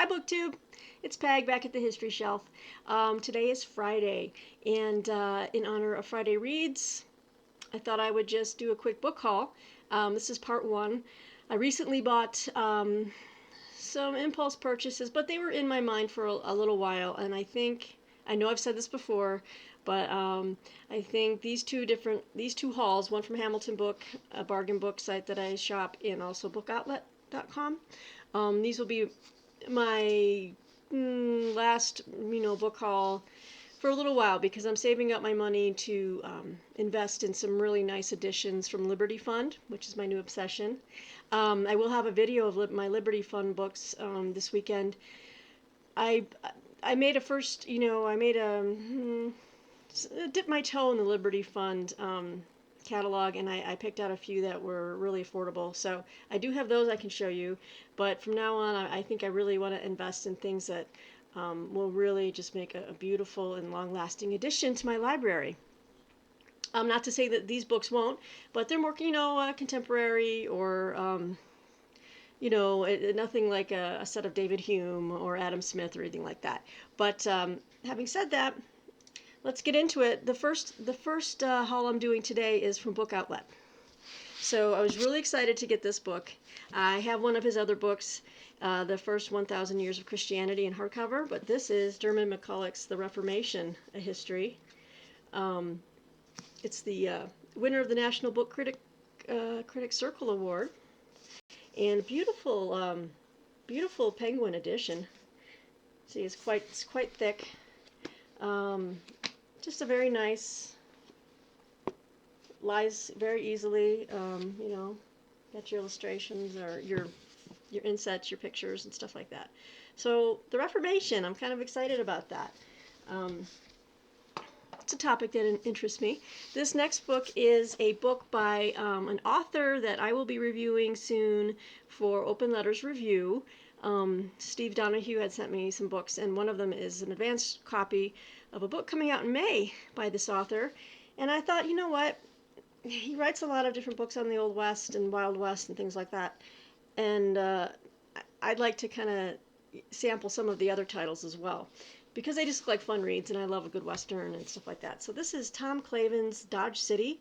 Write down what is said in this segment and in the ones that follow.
Hi BookTube, it's Peg back at the History Shelf. Today is Friday, and in honor of Friday Reads, I thought I would just do a quick book haul. This is part one. I recently bought some impulse purchases, but they were in my mind for a little while, and I know I've said this before, but I think these two hauls, one from Hamilton Book, a bargain book site that I shop, and also bookoutlet.com. These will be my last, book haul for a little while because I'm saving up my money to invest in some really nice editions from Liberty Fund, which is my new obsession. I will have a video of my Liberty Fund books this weekend. I made a first, dip my toe in the Liberty Fund catalog, and I picked out a few that were really affordable. So I do have those I can show you, but from now on I think I really want to invest in things that will really just make a beautiful and long-lasting addition to my library. Not to say that these books won't, but they're more, contemporary or, nothing like a set of David Hume or Adam Smith or anything like that. But having said that, let's get into it. The first haul I'm doing today is from Book Outlet. So I was really excited to get this book. I have one of his other books, The First 1,000 Years of Christianity in hardcover, but this is Dermot McCulloch's The Reformation, A History. It's the winner of the National Book Critics Circle Award, and beautiful Penguin edition. See, it's quite thick. Just a very nice, lies very easily, got your illustrations or your insets, your pictures and stuff like that. So the Reformation, I'm kind of excited about that. It's a topic that interests me. This next book is a book by an author that I will be reviewing soon for Open Letters Review. Steve Donahue had sent me some books, and one of them is an advanced copy of a book coming out in May by this author. And I thought, you know what? He writes a lot of different books on the Old West and Wild West and things like that. And I'd like to kind of sample some of the other titles as well, because they just look like fun reads, and I love a good Western and stuff like that. So this is Tom Clavin's Dodge City,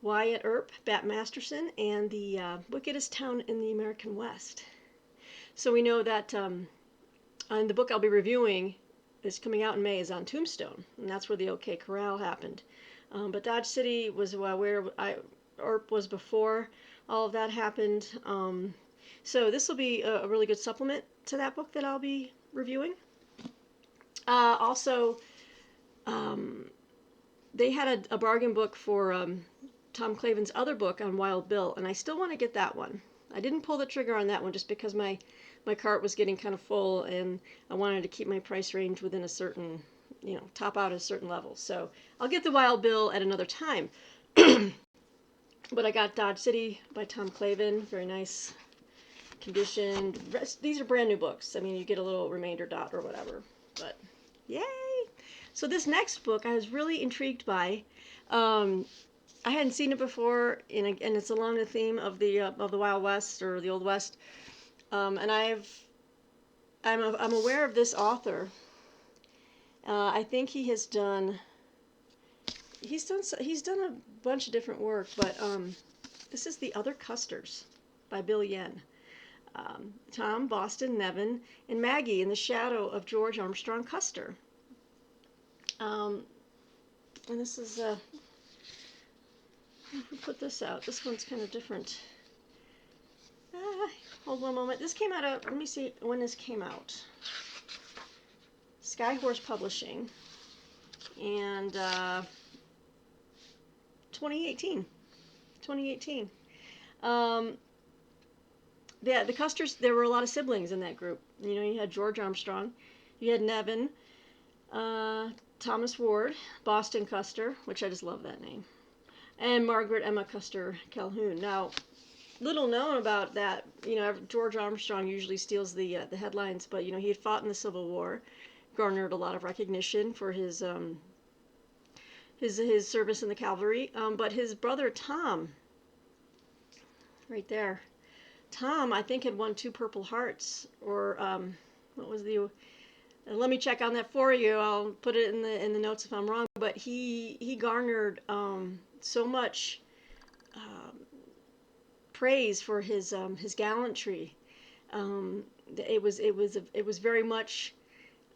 Wyatt Earp, Bat Masterson, and the Wickedest Town in the American West. So we know that and the book I'll be reviewing is coming out in May is on Tombstone, and that's where the OK Corral happened. But Dodge City was where Earp was before all of that happened. So this will be a really good supplement to that book that I'll be reviewing. Also, they had a bargain book for Tom Clavin's other book on Wild Bill, and I still want to get that one. I didn't pull the trigger on that one just because my cart was getting kind of full, and I wanted to keep my price range within a certain, top out at a certain level. So I'll get the Wild Bill at another time. But I got Dodge City by Tom Clavin, very nice condition. These are brand new books. I mean, you get a little remainder dot or whatever, but yay! So this next book I was really intrigued by. I hadn't seen it before, and it's along the theme of the Wild West or the Old West. And I'm aware of this author. I think he's done a bunch of different work, but this is The Other Custers by Bill Yen. Tom, Boston, Nevin, and Maggie in the shadow of George Armstrong Custer. And this is who put this out? This one's kind of different. Hold one moment. This came out let me see when this came out. Skyhorse Publishing, and 2018. Yeah, the Custers, there were a lot of siblings in that group. You had George Armstrong, you had Nevin, Thomas Ward, Boston Custer, which I just love that name, and Margaret Emma Custer Calhoun. Now, little known about that, George Armstrong usually steals the headlines, but he had fought in the Civil War, garnered a lot of recognition for his service in the cavalry. But his brother Tom, right there, Tom, I think, had won 2 Purple Hearts, or what was the let me check on that for you. I'll put it in the notes if I'm wrong. But he garnered so much praise for his gallantry. It was very much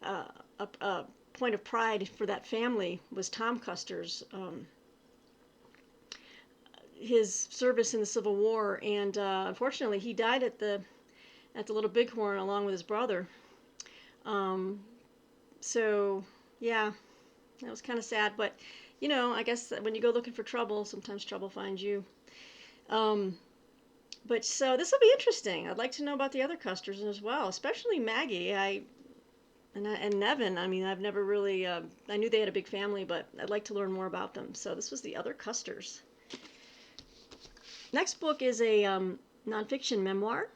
a point of pride for that family was Tom Custer's his service in the Civil War, and unfortunately he died at the Little Bighorn along with his brother. So yeah, that was kind of sad, but I guess that when you go looking for trouble, sometimes trouble finds you. But so this will be interesting. I'd like to know about the other Custers as well, especially Maggie. And Nevin. I mean, I've never really. I knew they had a big family, but I'd like to learn more about them. So this was the other Custers. Next book is a nonfiction memoir,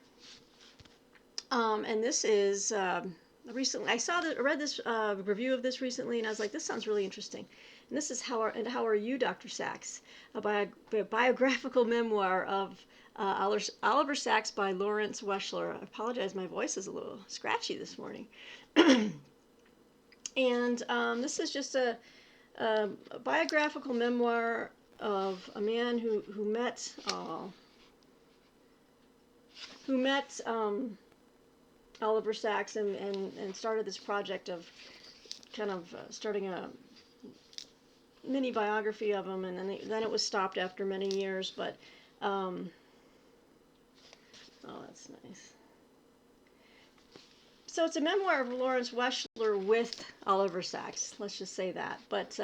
and this is recently. I read this review of this recently, and I was like, this sounds really interesting. And this is How Are You, Dr. Sachs? A biographical memoir of Oliver Sacks by Lawrence Weschler. I apologize, my voice is a little scratchy this morning. And this is just a biographical memoir of a man who met Oliver Sacks and started this project of kind of starting a mini biography of him, and then it was stopped after many years. But oh, that's nice. So it's a memoir of Lawrence Weschler with Oliver Sacks. Let's just say that. But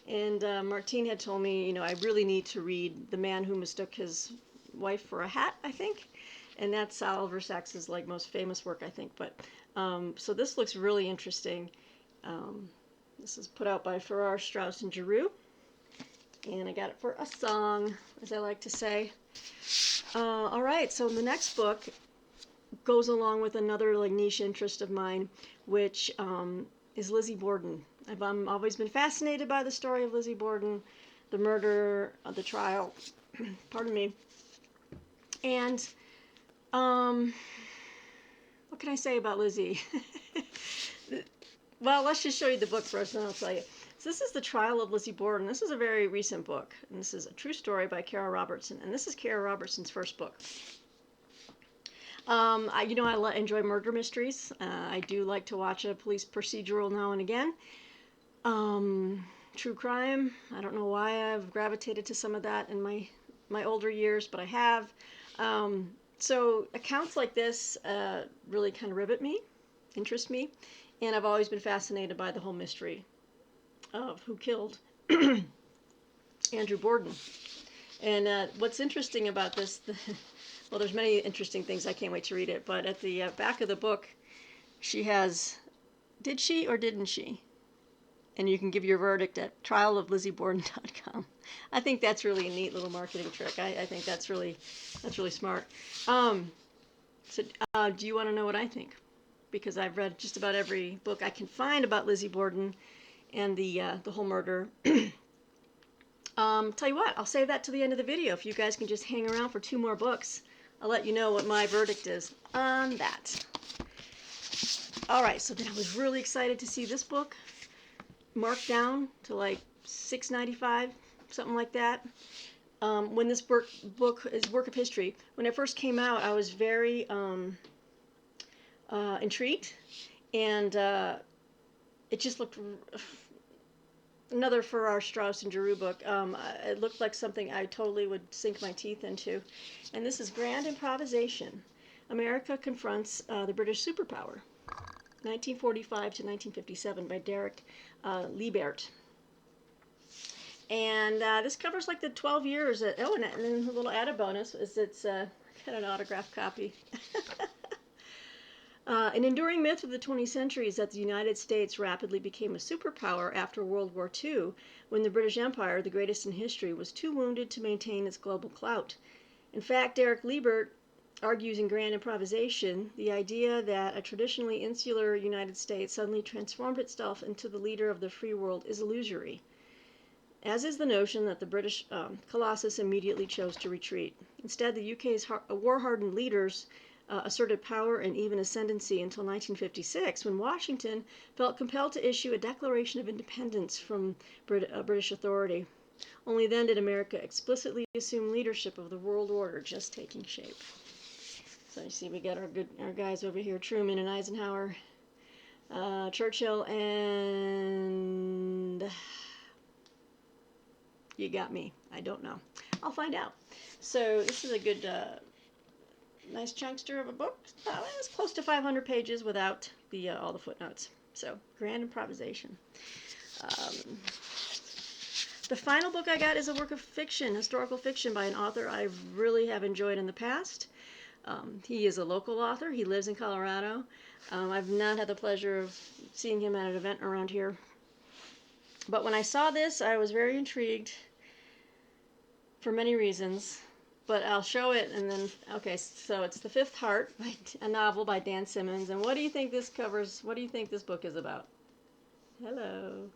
Martine had told me, I really need to read The Man Who Mistook His Wife for a Hat, I think, and that's Oliver Sacks's most famous work, I think. But so this looks really interesting. This is put out by Farrar, Straus and Giroux, and I got it for a song, as I like to say. All right, so the next book goes along with another niche interest of mine, which is Lizzie Borden. I've always been fascinated by the story of Lizzie Borden, the murder, the trial, pardon me. And what can I say about Lizzie? Well, let's just show you the book first, and then I'll tell you. So this is The Trial of Lizzie Borden. This is a very recent book, and this is a true story by Kara Robertson, and this is Kara Robertson's first book. I enjoy murder mysteries. I do like to watch a police procedural now and again. True crime. I don't know why I've gravitated to some of that in my older years, but I have. So accounts like this really kind of rivet me, interest me, and I've always been fascinated by the whole mystery of who killed Andrew Borden. And what's interesting about this, well, there's many interesting things. I can't wait to read it. But at the back of the book, she has, did she or didn't she? And you can give your verdict at trialoflizzieborden.com. I think that's really a neat little marketing trick. I think that's really smart. So do you want to know what I think? Because I've read just about every book I can find about Lizzie Borden and the whole murder. Tell you what, I'll save that to the end of the video. If you guys can just hang around for 2 more books, I'll let you know what my verdict is on that. All right, so then I was really excited to see this book marked down to $6.95, something like that. When this book is work of history. When it first came out, I was very intrigued, and it just looked another Farrar, Straus and Giroux book. It looked like something I totally would sink my teeth into. And this is Grand Improvisation. America Confronts the British Superpower, 1945 to 1957 by Derek Liebert. And this covers the 12 years. And then a little added bonus is it's got an autographed copy. An enduring myth of the 20th century is that the United States rapidly became a superpower after World War II, when the British Empire, the greatest in history, was too wounded to maintain its global clout. In fact, Derek Liebert argues in Grand Improvisation the idea that a traditionally insular United States suddenly transformed itself into the leader of the free world is illusory, as is the notion that the British Colossus immediately chose to retreat. Instead, the UK's war-hardened leaders asserted power and even ascendancy until 1956, when Washington felt compelled to issue a Declaration of Independence from British authority. Only then did America explicitly assume leadership of the world order just taking shape. So you see, we got our guys over here, Truman and Eisenhower, Churchill, and you got me. I don't know. I'll find out. So this is a good, nice chunkster of a book. It's close to 500 pages without all the footnotes. So grand improvisation. The final book I got is a work of fiction, historical fiction, by an author I really have enjoyed in the past. He is a local author. He lives in Colorado. I've not had the pleasure of seeing him at an event around here. But when I saw this, I was very intrigued for many reasons. But I'll show it and then, okay, so it's The Fifth Heart, a novel by Dan Simmons. And what do you think this covers? What do you think this book is about? Hello.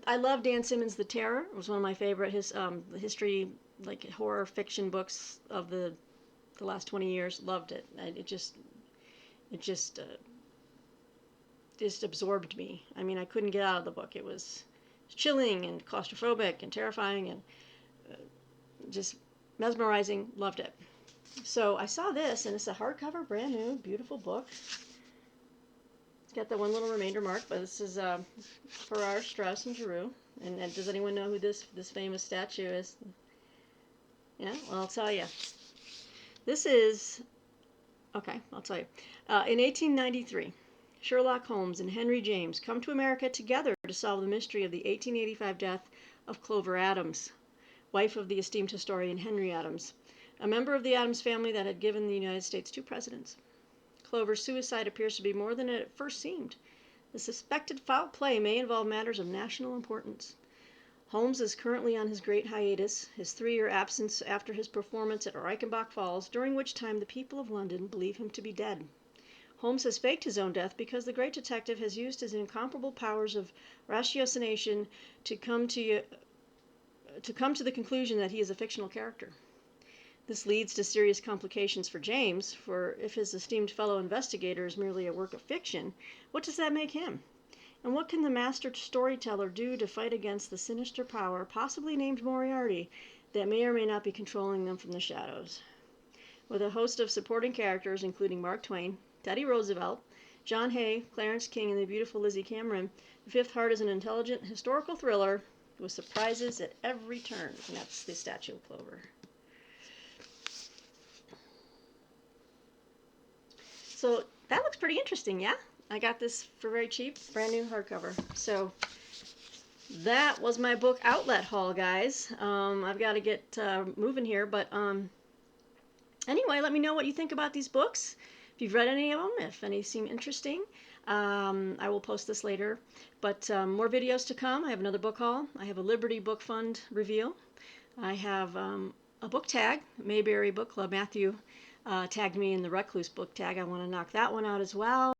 I love Dan Simmons' The Terror. It was one of my favorite history, like horror fiction books of the last 20 years. Loved it. It just absorbed me. I mean, I couldn't get out of the book. It was chilling and claustrophobic and terrifying and just mesmerizing. Loved it. So I saw this, and it's a hardcover, brand new, beautiful book. It's got the one little remainder mark, but this is Farrar, Straus, and Giroux. And does anyone know who this famous statue is? Yeah, well, I'll tell you. This is, okay, I'll tell you. In 1893, Sherlock Holmes and Henry James come to America together to solve the mystery of the 1885 death of Clover Adams, wife of the esteemed historian Henry Adams, a member of the Adams family that had given the United States 2 presidents. Clover's suicide appears to be more than it at first seemed. The suspected foul play may involve matters of national importance. Holmes is currently on his great hiatus, his 3-year absence after his performance at Reichenbach Falls, during which time the people of London believe him to be dead. Holmes has faked his own death because the great detective has used his incomparable powers of ratiocination to come to the conclusion that he is a fictional character. This leads to serious complications for James, for if his esteemed fellow investigator is merely a work of fiction, what does that make him? And what can the master storyteller do to fight against the sinister power, possibly named Moriarty, that may or may not be controlling them from the shadows? With a host of supporting characters, including Mark Twain, Teddy Roosevelt, John Hay, Clarence King, and the beautiful Lizzie Cameron, The Fifth Heart is an intelligent historical thriller with surprises at every turn. And that's the statue of Clover. So that looks pretty interesting, yeah? I got this for very cheap, brand new hardcover. So that was my book outlet haul, guys. I've got to get moving here, but anyway, let me know what you think about these books. If you've read any of them, if any seem interesting. I will post this later. But more videos to come. I have another book haul. I have a Liberty Book Fund reveal. I have a book tag, Mayberry Book Club. Matthew tagged me in the Recluse book tag. I want to knock that one out as well.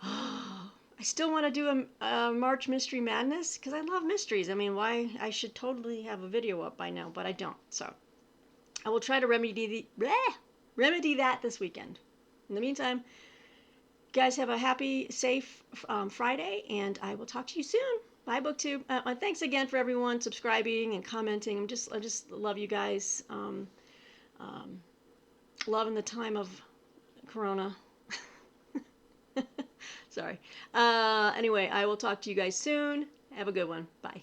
I still want to do a March Mystery Madness because I love mysteries. I mean, why? I should totally have a video up by now, but I don't. So I will try to remedy that this weekend. In the meantime, guys, have a happy, safe Friday, and I will talk to you soon. Bye, BookTube. Thanks again for everyone subscribing and commenting. I just love you guys. Loving the time of Corona. Sorry. Anyway, I will talk to you guys soon. Have a good one. Bye.